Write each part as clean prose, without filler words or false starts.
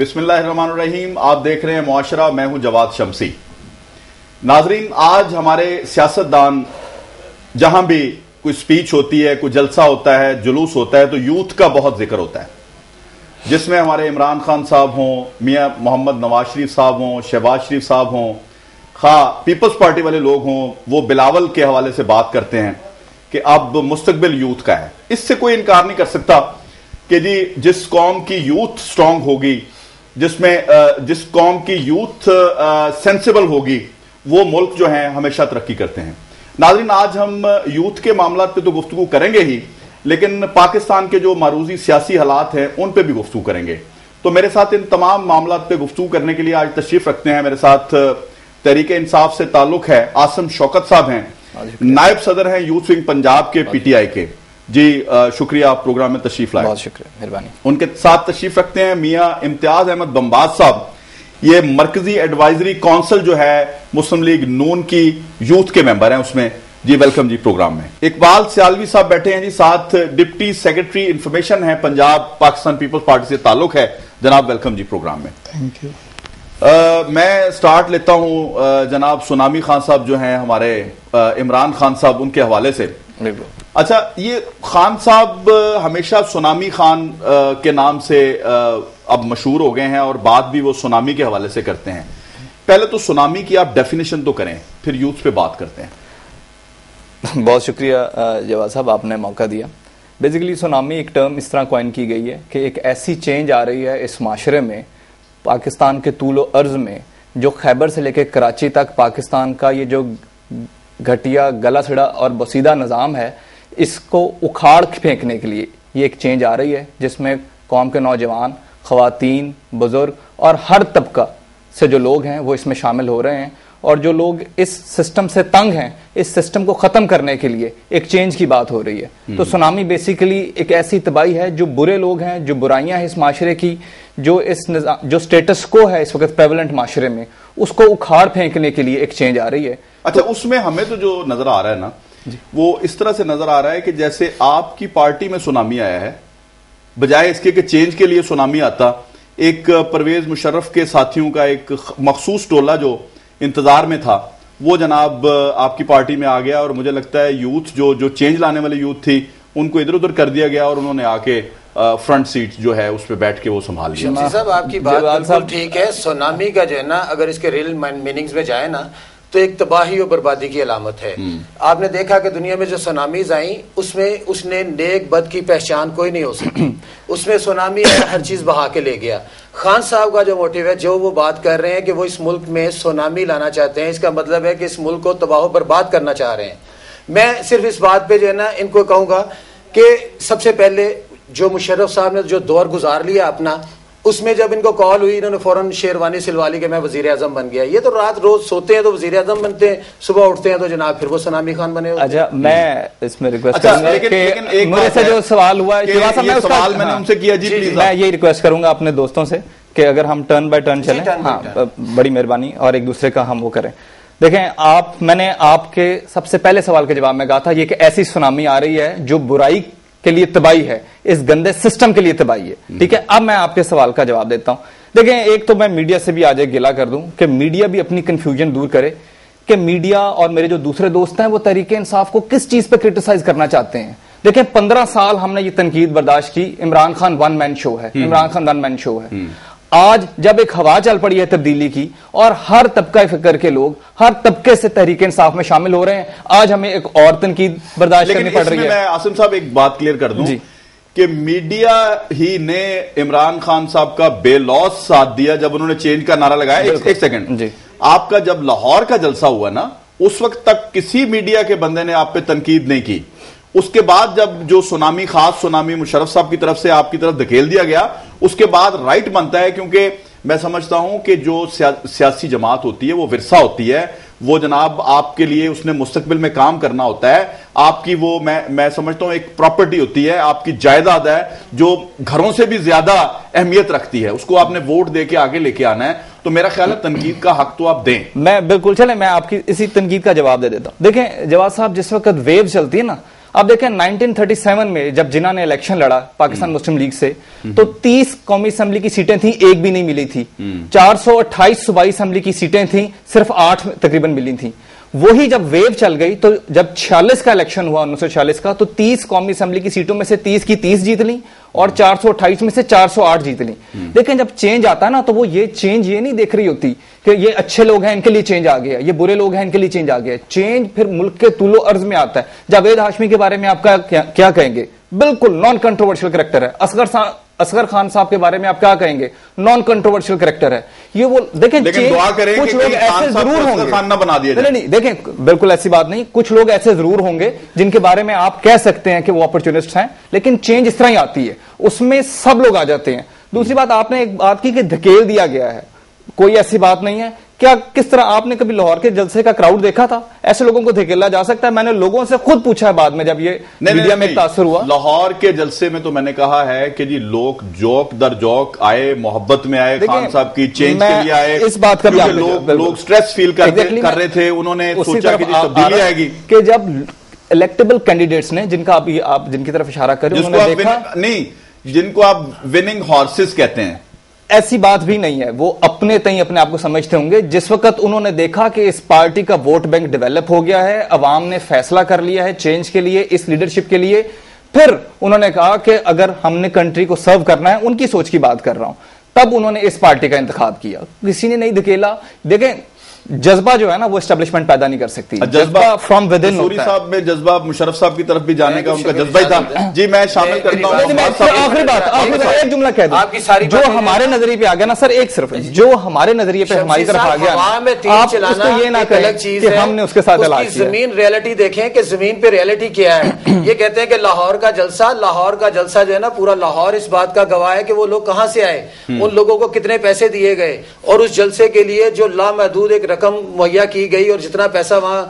बिस्मिल्लाहिर्रहमानिर्रहीम। आप देख रहे हैं मुआशरा, मैं हूं जवाद शमसी। नाजरीन, आज हमारे सियासतदान जहां भी कोई स्पीच होती है, कोई जलसा होता है, जुलूस होता है, तो यूथ का बहुत जिक्र होता है, जिसमें हमारे इमरान खान साहब हों, मियां मोहम्मद नवाज शरीफ साहब हों, शहबाज शरीफ साहब हों, खा पीपल्स पार्टी वाले लोग हों, वो बिलावल के हवाले से बात करते हैं कि अब मुस्तकबिल यूथ का है। इससे कोई इनकार नहीं कर सकता कि जी जिस कौम की यूथ स्ट्रांग होगी, जिस कौम की यूथ सेंसिबल होगी, वो मुल्क जो है हमेशा तरक्की करते हैं। नाज़रीन, आज हम यूथ के मामला पे तो गुफ्तगू करेंगे ही, लेकिन पाकिस्तान के जो मारूजी सियासी हालात हैं उन पे भी गुफ्तगू करेंगे। तो मेरे साथ इन तमाम मामला पे गुफ्तगू करने के लिए आज तशरीफ रखते हैं, मेरे साथ तहरीक इंसाफ से ताल्लुक है आसिम शौकत साहब हैं, नायब सदर हैं यूथ विंग पंजाब के पीटीआई के। जी शुक्रिया, आप प्रोग्राम में तशरीफ लाए। बहुत शुक्रिया, मेहरबानी। उनके साथ तशरीफ रखते हैं मियां इम्तियाज अहमद बम्बाज साहब, ये मरकजी एडवाइजरी काउंसिल जो है मुस्लिम लीग नून की यूथ के मेंबर हैं उसमें। जी वेलकम जी प्रोग्राम में। इकबाल सियालवी साहब बैठे हैं जी साथ, डिप्टी सेक्रेटरी इंफॉर्मेशन है पंजाब पाकिस्तान पीपल्स पार्टी से ताल्लुक है। जनाब वेलकम जी प्रोग्राम में। Thank you. मैं स्टार्ट लेता हूं जनाब सुनामी खान साहब जो हैं हमारे, इमरान खान साहब, उनके हवाले से। अच्छा, ये खान साहब हमेशा सुनामी खान के नाम से अब मशहूर हो गए हैं और बात भी वो सुनामी के हवाले से करते हैं। पहले तो सुनामी की आप डेफिनेशन तो करें, फिर यूथ पे बात करते हैं। बहुत शुक्रिया जवाद साहब, आपने मौका दिया। बेसिकली सुनामी एक टर्म इस तरह कॉइन की गई है कि एक ऐसी चेंज आ रही है इस माशरे में, पाकिस्तान के तूलो अर्ज में, जो खैबर से लेकर कराची तक पाकिस्तान का ये जो घटिया, गला सड़ा और बसीदा निज़ाम है, इसको उखाड़ फेंकने के लिए ये एक चेंज आ रही है, जिसमें कौम के नौजवान, ख़वातीन, बुज़ुर्ग और हर तबका से जो लोग हैं वो इसमें शामिल हो रहे हैं। और जो लोग इस सिस्टम से तंग हैं, इस सिस्टम को ख़त्म करने के लिए एक चेंज की बात हो रही है। तो सुनामी बेसिकली एक ऐसी तबाही है, जो बुरे लोग हैं, जो बुराइयां हैं इस माशरे की, जो स्टेटस को है इस वक्त प्रेवलेंट माशरे में, उसको उखाड़ फेंकने के लिए एक चेंज आ रही है। अच्छा, उसमें हमें तो जो नजर आ रहा है ना, वो इस तरह से नजर आ रहा है कि जैसे आपकी पार्टी में सुनामी आया है, बजाय इसके कि चेंज के लिए सुनामी आता, एक परवेज मुशर्रफ के साथियों का एक मखसूस टोला जो इंतजार में था, वो जनाब आपकी पार्टी में आ गया। और मुझे लगता है यूथ जो चेंज लाने वाली यूथ थी, उनको इधर उधर कर दिया गया और उन्होंने आके फ्रंट सीट जो है उस पर बैठ के वो संभाल लिया। शमसी साहब, आपकी बात बिल्कुल ठीक है। सुनामी का जो है ना, अगर इसके रियल मीनिंग्स में जाए ना, तो एक तबाही और बर्बादी की अलामत है। आपने देखा कि दुनिया में जो सुनामीज आई, उसमें उसने नेक बद की पहचान कोई नहीं हो सकी। उसमें सुनामी हर चीज बहा के ले गया। खान साहब का जो मोटिव है, जो वो बात कर रहे हैं कि वो इस मुल्क में सुनामी लाना चाहते हैं, इसका मतलब है कि इस मुल्क को तबाह बर्बाद करना चाह रहे हैं। मैं सिर्फ इस बात पे जो है ना इनको कहूंगा कि सबसे पहले जो मुशर्रफ साहब ने जो दौर गुजार लिया अपना, उसमें जब इनको कॉल हुई, इन्होंने फौरन शेरवानी सिलवा ली कि मैं वजीर आजम बन गया। ये तो रात रोज सोते हैं तो वजीर आजम बनते हैं, सुबह उठते हैं तो जनाब फिर वो सुनामी खान बने होते हैं। अच्छा, मैं इसमें रिक्वेस्ट करूंगा, लेकिन मेरे से जो सवाल हुआ है, सवाल मैंने उनसे किया जी, प्लीज। मैं यही रिक्वेस्ट करूंगा अपने दोस्तों से कि अगर हम टर्न बाय टर्न चलें, हाँ, बड़ी मेहरबानी, और एक दूसरे का हम वो करें। देखें, मैंने आपके सबसे पहले सवाल के जवाब में कहा था ये कि ऐसी सुनामी आ रही है जो बुराई के लिए तबाही है, इस गंदे सिस्टम के लिए तबाही है। ठीक है, अब मैं आपके सवाल का जवाब देता हूं। देखें, एक तो मैं मीडिया से भी आज एक गिला कर दूं कि मीडिया भी अपनी कंफ्यूजन दूर करे कि मीडिया और मेरे जो दूसरे दोस्त हैं वो तहरीक इंसाफ को किस चीज पे क्रिटिसाइज करना चाहते हैं। देखें, 15 साल हमने ये तनकीद बर्दाश्त की, Imran Khan one man show है, Imran Khan one man show है। आज जब एक हवा चल पड़ी है तब्दीली की और हर तबका फिक्र के लोग हर तबके से तहरीक इंसाफ में शामिल हो रहे हैं, आज हमें एक और तनकीद बर्दाश्त करनी पड़ रही है। मैं आसिम साहब एक बात क्लियर कर दूं कि मीडिया ही ने इमरान खान साहब का बेलौस साथ दिया जब उन्होंने चेंज का नारा लगाया। एक सेकंड, आपका जब लाहौर का जलसा हुआ ना, उस वक्त तक किसी मीडिया के बंदे ने आप पे तनकीद नहीं की। उसके बाद जब जो सुनामी, खास सुनामी मुशर्रफ साहब की तरफ से आपकी तरफ धकेल दिया गया, उसके बाद राइट बनता है, क्योंकि मैं समझता हूं कि जो सियासी जमात होती है वो विरसा होती है, वो जनाब आपके लिए उसने मुस्तकबिल में काम करना होता है, आपकी वो मैं समझता हूं एक प्रॉपर्टी होती है, आपकी जायदाद है जो घरों से भी ज्यादा अहमियत रखती है, उसको आपने वोट दे के आगे लेके आना है। तो मेरा ख्याल है तनकीद का हक तो आप दें। मैं बिल्कुल, चले मैं आपकी इसी तनकीद का जवाब दे देता हूं। देखें जवाद साहब, जिस वक्त वेव चलती है ना, आप देखें 1937 में जब जिन्ना ने इलेक्शन लड़ा पाकिस्तान मुस्लिम लीग से, तो 30 कौमी असेंबली की सीटें थी, एक भी नहीं मिली थी। 428 सूबाई असेंबली की सीटें थी, सिर्फ 8 तकरीबन मिली थी। वही जब वेव चल गई तो जब 46 का इलेक्शन हुआ 1946 का, तो 30 कौमी असेंबली की सीटों में से 30 की 30 जीत ली और 428 में से 408 जीत ली। लेकिन जब चेंज आता है ना, तो वो ये चेंज ये नहीं देख रही होती कि ये अच्छे लोग हैं इनके लिए चेंज आ गया, ये बुरे लोग हैं इनके लिए चेंज आ गया। चेंज फिर मुल्क के तुलो अर्ज में आता है। जावेद हाशमी के बारे में आपका क्या कहेंगे? बिल्कुल नॉन कंट्रोवर्शियल कैरेक्टर है। असगर खान साहब के बारे में आप क्या कहेंगे? नॉन कंट्रोवर्शियल कैरेक्टर है। ये वो देखें, दुआ करें कुछ लोग ऐसे जरूर होंगे, खान ना बना दिया। नहीं, देखें, बिल्कुल ऐसी बात नहीं। कुछ लोग ऐसे जरूर होंगे जिनके बारे में आप कह सकते हैं कि वो अपॉर्चुनिस्ट हैं, लेकिन चेंज इस तरह ही आती है, उसमें सब लोग आ जाते हैं। दूसरी बात, आपने एक बात की कि धकेल दिया गया है, कोई ऐसी बात नहीं है। क्या किस तरह आपने कभी लाहौर के जलसे का क्राउड देखा था? ऐसे लोगों को धकेला जा सकता है? मैंने लोगों से खुद पूछा है बाद में जब ये मीडिया में तासुर हुआ। लाहौर के जलसे में तो मैंने कहा है कि जी लोग जोक दर जोक आए, मोहब्बत में आए, खान साहब की चेंज के लिए आए। इस बात का लोग स्ट्रेस फील कर रहे थे, उन्होंने सोचा कि तब्दीली आएगी। कि जब इलेक्टेबल कैंडिडेट्स ने, जिनका आप जिनकी तरफ इशारा कर रहे हैं, जिनको आप विनिंग हॉर्सेस कहते हैं, ऐसी बात भी नहीं है। वो अपने तई अपने आप को समझते होंगे। जिस वक्त उन्होंने देखा कि इस पार्टी का वोट बैंक डेवलप हो गया है, अवाम ने फैसला कर लिया है चेंज के लिए, इस लीडरशिप के लिए, फिर उन्होंने कहा कि अगर हमने कंट्री को सर्व करना है, उनकी सोच की बात कर रहा हूं, तब उन्होंने इस पार्टी का इंतखाब किया। किसी ने नहीं धकेला। देखें, जज्बा जो है ना, वो एस्टेब्लिशमेंट पैदा नहीं कर सकती। जज्बा फ्रॉम विद इन होता है। साहब में जज्बा मुशर्रफ साहब की तरफ भी जाने का उनका जज्बा ही था। जी मैं शामिल करता हूं। आखिरी बात, एक जुमला कह दूं, आपकी सारी जो हमारे नजरिए पे आ गया ना सर, एक सिर्फ जो हमारे नजरिए पे हमारी तरफ आ गया, आप उसको ये ना कहें कि हमने उसके साथ इलाज किया। जमीन रियलिटी देखें कि जमीन पे रियलिटी क्या है। ये कहते हैं कि लाहौर का जलसा जो है ना, पूरा लाहौर इस बात का गवाह है कि वो लोग कहां से आए, उन लोगों को कितने पैसे दिए गए, और उस जलसे के लिए जो लामहदूद एक रकम मुहैया की गई और जितना पैसा वहां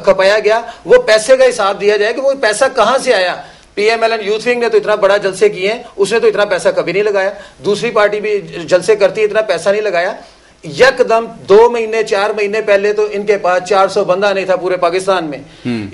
खपाया गया, वो पैसे का हिसाब दिया जाए कि वो पैसा कहां से आया। PMLN यूथ विंग ने तो इतना बड़ा जलसे किए हैं, उसने तो इतना पैसा कभी नहीं लगाया। दूसरी पार्टी भी जलसे करती है, इतना पैसा नहीं लगाया। यकदम 2 महीने 4 महीने पहले तो इनके पास 400 बंदा नहीं था पूरे पाकिस्तान में।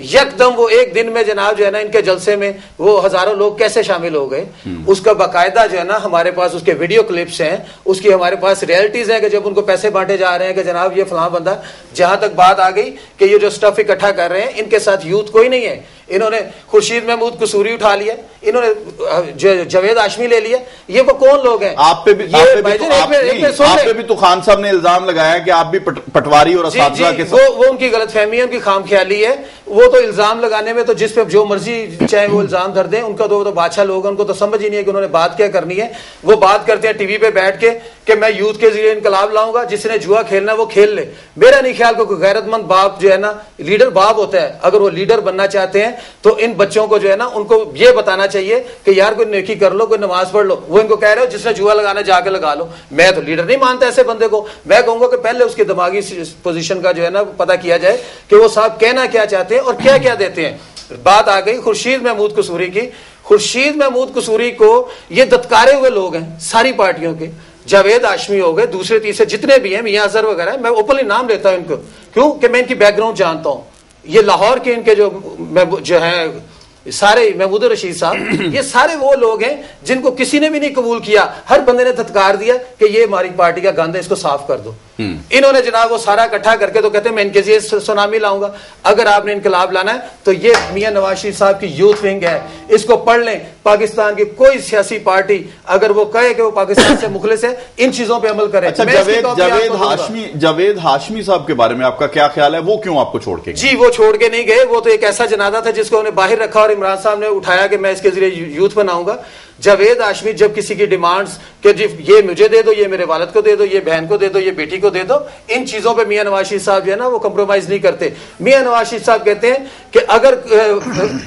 यकदम वो एक दिन में जनाब जो है ना, इनके जलसे में वो हजारों लोग कैसे शामिल हो गए, उसका बाकायदा जो है ना हमारे पास उसके वीडियो क्लिप्स हैं, उसकी हमारे पास रियलिटीज हैं कि जब उनको पैसे बांटे जा रहे हैं कि जनाब ये फलां बंदा। जहां तक बात आ गई कि ये जो स्टफ इकट्ठा कर रहे हैं, इनके साथ यूथ कोई नहीं है। इन्होंने खुर्शीद महमूद कसूरी उठा लिया, इन्होंने जावेद हाशमी ले लिया। ये वो कौन लोग हैं? आप पे भी तो खान साहब ने इल्जाम लगाया कि आप भी पटवारी और असातिज़ा के साथ। वो उनकी गलतफहमी है, उनकी खामख्याली है। वो तो इल्जाम लगाने में तो जिस पे जो मर्जी चाहे वो इल्जाम धर दें, उनका तो बादशाह लोग हैं, उनको तो समझ ही नहीं है कि उन्होंने बात क्या करनी है। वो बात करते हैं टीवी पे बैठ के कि मैं यूथ के जरिए इनकलाब लाऊंगा, जिसने जुआ खेलना है वो खेल ले। मेरा नहीं ख्याल कोई गैरतमंद बाप जो है ना, लीडर बाप होता है, अगर वो लीडर बनना चाहते हैं तो इन बच्चों को जो है ना, उनको ये बताना चाहिए कि यार कोई नेकी कर लो, कोई नमाज पढ़ लो। वो इनको कह रहे हो जिसने जुआ लगाना जाके लगा लो। मैं तो लीडर नहीं मानता ऐसे बंदे को। मैं कहूंगा कि पहले उसकी दिमागी पोजीशन का जो है ना पता किया जाए कि वो साहब कहना क्या चाहते हैं और क्या क्या देते हैं। बात आ गई खुर्शीद महमूद कसूरी की। खुर्शीद महमूद कसूरी को ये दत्कारे हुए लोग हैं सारी पार्टियों के। जावेद हाशमी हो गए, दूसरे तीसरे जितने भी हैं, मियां अजहर वगैरह, मैं ओपनली नाम लेता हूं इनको, क्यों कि मैं इनकी बैकग्राउंड जानता हूं। ये लाहौर के इनके जो है सारे महमूद रशीद साहब, ये सारे वो लोग हैं जिनको किसी ने भी नहीं कबूल किया। हर बंदे ने धत्कार दिया कि ये हमारी पार्टी का गंद है, इसको साफ कर दो। इन्होंने जनाब वो सारा इकट्ठा करके तो कहते हैं मैं इनके लिए सुनामी लाऊंगा। अगर आपने इनकलाब लाना है तो ये मियां नवाज शरीफ साहब की यूथ विंग है, इसको पढ़ लें। पाकिस्तान की कोई सियासी पार्टी अगर वो कहे कि वो पाकिस्तान से मुखलिस है, इन चीजों पे अमल करे। अच्छा, जावेद हाशमी साहब के बारे में आपका क्या ख्याल है? वो क्यों आपको छोड़ के? जी वो छोड़ के नहीं गए। वो तो एक ऐसा जनाजा था जिसको उन्हें बाहर रखा और इमरान साहब ने उठाया कि मैं इसके जरिए यूथ बनाऊंगा। जावेद हाशमी जब किसी की डिमांड्स कि जी ये मुझे दे दो, ये मेरे वालिद को दे दो, ये बहन को दे दो, ये बेटी को दे दो, इन चीजों पे मियां नवाज शरीफ साहब जो है ना वो कंप्रोमाइज नहीं करते। मियां नवाज शरीफ साहब कहते हैं कि अगर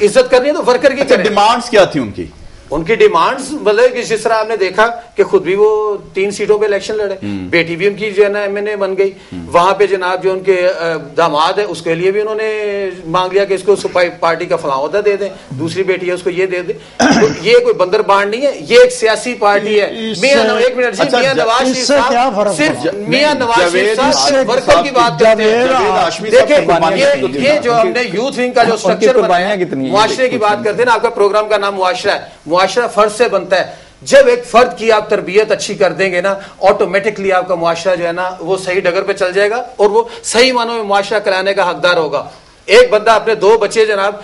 इज्जत करनी है तो वर्कर की करें। डिमांड्स क्या थी उनकी? ان کی ڈیمانڈز مطلب کہ جس طرح آپ نے دیکھا کہ خود بھی وہ 3 سیٹوں پہ الیکشن لڑے, بیٹی بھی ان کی جو ہے نا MNA بن گئی, وہاں پہ جناب جو ان کے داماد ہے اس کے لیے بھی انہوں نے مانگ لیا کہ اس کو پارٹی کا فلاں عہدہ دے دیں, دوسری بیٹی ہے اس کو یہ دے دیں. یہ کوئی بندر بانڈ نہیں ہے, یہ ایک سیاسی پارٹی ہے. ایک منٹ جی, میاں نواز شریف صاحب صرف میاں نواز شریف صاحب ورکر کی بات کرتے ہیں. دیکھیں یہ جو ہم نے یوتھ ونگ کا جو اسٹرکچر بنایا معاشرے کی بات کرتے ہیں نا, آپ کا پروگرام کا نام معاشرہ ہے, معاشرہ فرد سے بنتا ہے. جب ایک فرد کی آپ تربیت اچھی کر دیں گے نا, آٹومیٹکلی آپ کا معاشرہ جو ہے نا وہ صحیح ڈگر پہ چل جائے گا اور وہ صحیح معنوں میں معاشرہ کرانے کا حقدار ہوگا. ایک بندہ اپنے 2 بچے جناب,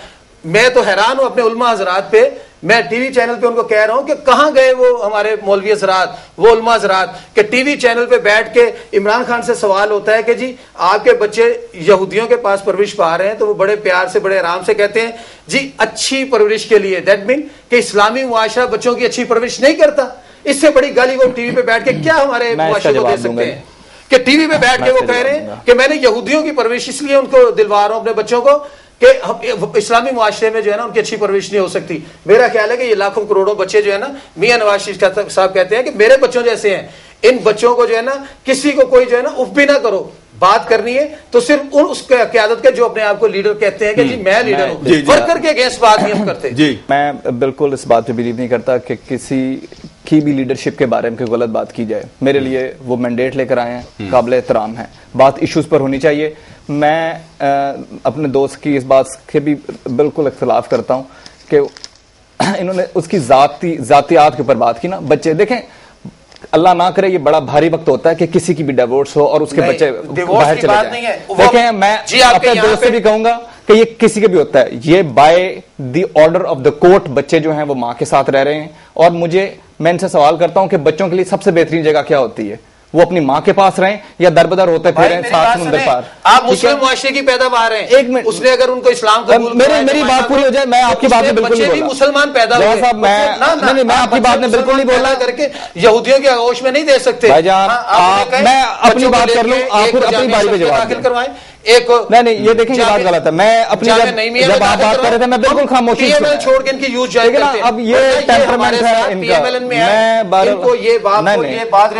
میں تو حیران ہوں اپنے علماء حضرات پہ, میں ٹی وی چینل پہ ان کو کہہ رہا ہوں کہ کہاں گئے وہ ہمارے مولوی حضرات, وہ علماء حضرات, کہ ٹی وی چینل پہ بیٹھ کے عمران خان سے سوال ہوتا ہے کہ جی آپ کے بچے یہودیوں کے پاس پرورش پا رہے ہیں, تو وہ بڑے پیار سے بڑے آرام سے کہتے ہیں جی اچھی پرورش کے لیے. دیٹ مین کہ اسلامی معاشرہ بچوں کی اچھی پرورش نہیں کرتا. اس سے بڑی گالی وہ ٹی وی پہ بیٹھ کے کیا ہمارے معاشرے کو دے سکتے ہیں کہ ٹی وی پہ بیٹھ کے وہ کہہ رہے ہیں کہ میں نے یہودیوں کی پرورش اس لیے ان کو دلوا رہا ہوں اپنے بچوں کو کہ اسلامی معاشرے میں جو ہے نا ان کی اچھی پرورش نہیں ہو سکتی. میرا خیال ہے کہ یہ لاکھوں کروڑوں بچے جو ہے نا, میاں نواز شریف صاحب کہتے ہیں کہ میرے بچوں جیسے ہیں, ان بچوں کو جو ہے نا کسی کو کوئی جو ہے نا اف بھی نہ کرو. بات کرنی ہے تو صرف اس قیادت کے جو اپنے آپ کو لیڈر کہتے ہیں کہ جی میں لیڈر ہوں, ورکر کے اگینسٹ بات نہیں ہم کرتے. جی میں بالکل اس بات پہ بلیو نہیں کرتا کہ کسی کی بھی لیڈرشپ کے بارے میں کوئی غلط بات کی جائے. میرے لیے وہ مینڈیٹ لے کر آئے ہیں, قابل احترام ہے, بات ایشوز پر ہونی چاہیے. میں اپنے دوست کی اس بات کے بھی بالکل اختلاف کرتا ہوں کہ انہوں نے اس کی ذاتیات کے اوپر بات کی نا. بچے دیکھیں, اللہ نہ کرے یہ بڑا بھاری وقت ہوتا ہے کہ کسی کی بھی ڈیورس ہو اور اس کے بچے باہر چلے جائیں. دیکھیں میں اپنے دوست سے بھی کہوں گا کہ یہ کسی کے بھی ہوتا ہے, یہ by the order of the court بچے جو ہیں وہ ماں کے ساتھ رہ رہے ہیں. اور میں ان سے سوال کرتا ہوں کہ بچوں کے لیے سب سے بہترین جگہ کیا ہوتی ہے, وہ اپنی ماں کے پاس رہیں یا دربدر ہوتے پھریں ساتھ سمندر پار. آپ مسلم معاشرے کی پیداوار ہیں, ایک منٹ, اس نے اگر ان کو اسلام قبول میری بات پوری ہو جائے, میں آپ کی بات میں بالکل نہیں بولا, مسلمان پیدا ہوئے صاحب, میں آپ کی بات میں بالکل نہیں بولا کر کے یہودیوں کی آغوش میں نہیں دے سکتے. بھائی جان میں اپنی بات کر لوں, آپ خود اپنی باری پہ جواب دیں. نہیں یہ دیکھیں یہ بات غلط ہے. میں اپنی جب آپ بات کر رہے تھے میں بالکل خاموشی چھوڑ کے ان کی یوز جائے گا. اب یہ ٹیمپرمنٹ ہے ان کا,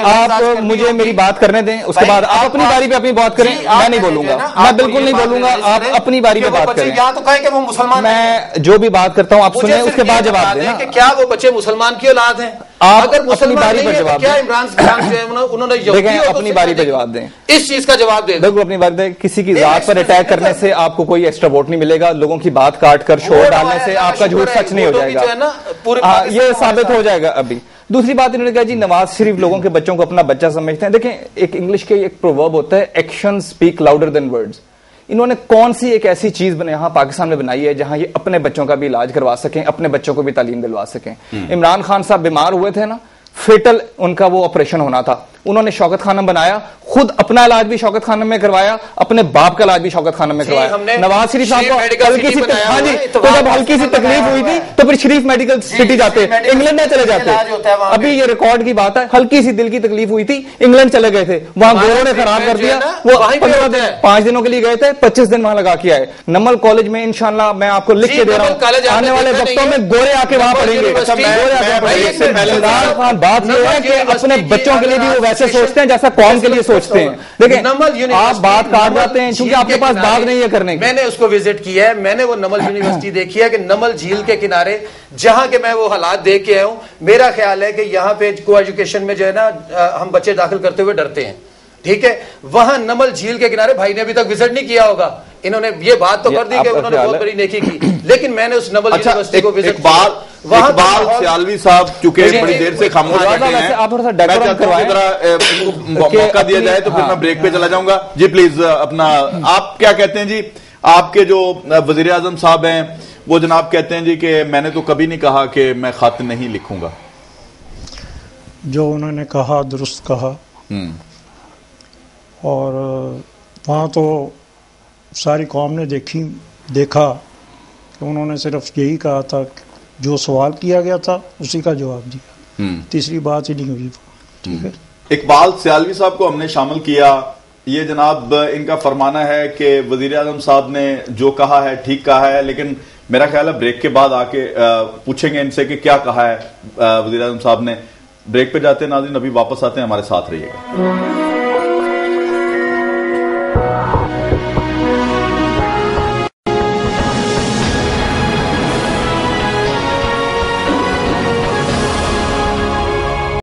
آپ مجھے میری بات کرنے دیں, اس کے بعد آپ اپنی باری پہ اپنی بات کریں. میں نہیں بولوں گا, میں بالکل نہیں بولوں گا, آپ اپنی باری پہ بات کریں. میں جو بھی بات کرتا ہوں آپ سنیں, اس کے بعد جواب دیں کہ کیا وہ بچے مسلمان کی اولاد ہیں. آپ اپنی باری پر جواب دیں. عمران خان جو ہے انہوں نے دیکھیں اپنی باری پہ جواب دیں, اس چیز کا جواب دیں. بالکل اپنی باری دیں. کسی کی ذات پر اٹیک کرنے سے آپ کو کوئی ایکسٹرا ووٹ نہیں ملے گا, لوگوں کی بات کاٹ کر شور ڈالنے سے آپ کا جھوٹ سچ نہیں ہو جائے گا, یہ ثابت ہو جائے گا. ابھی دوسری بات انہوں نے کہا جی نواز شریف لوگوں کے بچوں کو اپنا بچہ سمجھتے ہیں. دیکھیں ایک انگلش کے ایک پروورب ہوتا ہے, action speak louder than words. انہوں نے کون سی ایک ایسی چیز یہاں پاکستان میں بنائی ہے جہاں یہ اپنے بچوں کا بھی علاج کروا سکیں, اپنے بچوں کو بھی تعلیم دلوا سکیں. عمران خان صاحب بیمار ہوئے تھے نا, فیٹل ان کا وہ آپریشن ہونا تھا, انہوں نے شوکت خانم بنایا, خود اپنا علاج بھی شوکت خانم میں کروایا, اپنے باپ کا علاج بھی شوکت خانم میں کروایا. نواز شریف صاحب کو ہلکی سی جب ہلکی سی تکلیف ہوئی تھی تو پھر شریف میڈیکل سٹی جاتے, انگلینڈ میں چلے جاتے. ابھی یہ ریکارڈ کی بات ہے, ہلکی سی دل کی تکلیف ہوئی تھی, انگلینڈ چلے گئے تھے, وہاں گوروں نے خراب کر دیا. وہ 5 دنوں کے لیے گئے تھے, 25 دن وہاں لگا کے آئے. نمل کالج میں انشاءاللہ میں آپ کو لکھ کے دے رہا ہوں, آنے والے وقتوں میں گورے آ کے وہاں پڑھیں گے. بات یہ ہے کہ اپنے بچوں کے لیے بھی وہ ویسے سوچتے ہیں جیسا قوم کے لیے سوچتے ہیں. دیکھیں آپ بات کاٹ جاتے ہیں کیونکہ آپ کے پاس بات نہیں ہے کرنے کی. میں نے اس کو وزٹ کیا ہے, میں نے وہ نمل یونیورسٹی دیکھی ہے کہ نمل جھیل کے کنارے جہاں کہ میں وہ حالات دیکھ کے آیا ہوں. میرا خیال ہے کہ یہاں پہ کو ایجوکیشن میں جو ہے نا ہم بچے داخل کرتے ہوئے ڈرتے ہیں, ٹھیک ہے. وہاں نمل جھیل کے کنارے بھائی نے ابھی تک وزٹ نہیں کیا ہوگا, انہوں نے یہ بات تو کر دی کہ انہوں نے بہت بڑی نیکی کی, لیکن میں نے اس نمل یونیورسٹی کو وزٹ کیا. اقبال سیالوی صاحب چونکہ بڑی دیر سے خاموش بیٹھے ہیں, میں چاہتا ہوں موقع دیا جائے تو پھر میں بریک پہ چلا جاؤں گا. جی پلیز اپنا آپ کیا کہتے ہیں جی. آپ کے جو وزیر اعظم صاحب ہیں وہ جناب کہتے ہیں جی کہ میں نے تو کبھی نہیں کہا کہ میں خط نہیں لکھوں گا. جو انہوں نے کہا درست کہا, اور وہاں تو ساری قوم نے دیکھا کہ انہوں نے صرف یہی کہا تھا, جو سوال کیا گیا تھا اسی کا جواب دیا, تیسری بات ہی نہیں ہوئی. ٹھیک ہے. اقبال سیالوی صاحب کو ہم نے شامل کیا. یہ جناب ان کا فرمانا ہے کہ وزیر اعظم صاحب نے جو کہا ہے ٹھیک کہا ہے, لیکن میرا خیال ہے بریک کے بعد آ کے پوچھیں گے ان سے کہ کیا کہا ہے وزیر اعظم صاحب نے. بریک پہ جاتے ہیں ناظرین, ابھی واپس آتے ہیں, ہمارے ساتھ رہیے گا.